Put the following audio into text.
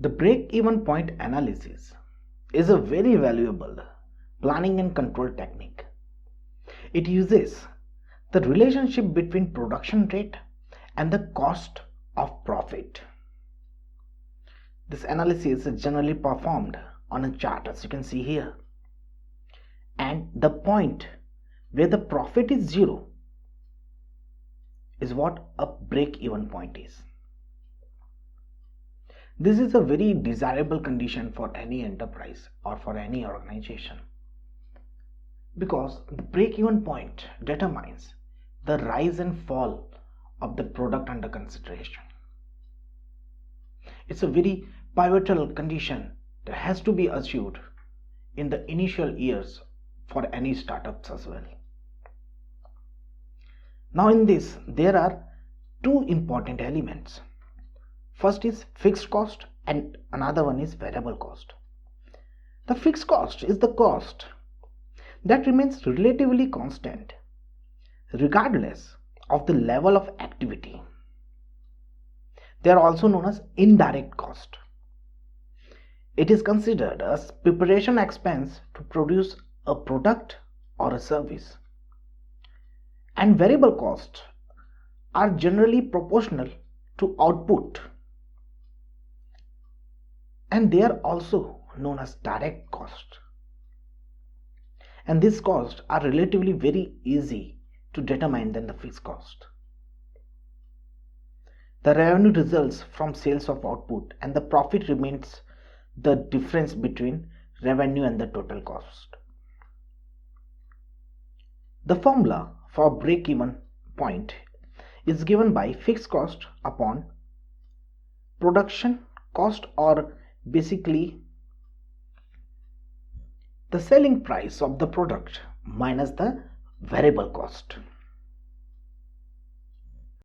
The break-even point analysis is a very valuable planning and control technique. It uses the relationship between production rate and the cost of profit. This analysis is generally performed on a chart, as you can see here. And the point where the profit is zero is what a break-even point is. This is a very desirable condition for any enterprise or for any organization, because the break-even point determines the rise and fall of the product under consideration. It's a very pivotal condition that has to be achieved in the initial years for any startups as well. Now in this, there are two important elements. First is fixed cost and another one is variable cost. The fixed cost is the cost that remains relatively constant regardless of the level of activity. They are also known as indirect cost. It is considered as preparation expense to produce a product or a service. And variable costs are generally proportional to output, and they are also known as direct cost. And these costs are relatively very easy to determine than the fixed cost. The revenue results from sales of output, and the profit remains the difference between revenue and the total cost. The formula for break-even point is given by fixed cost upon production cost, or basically the selling price of the product minus the variable cost.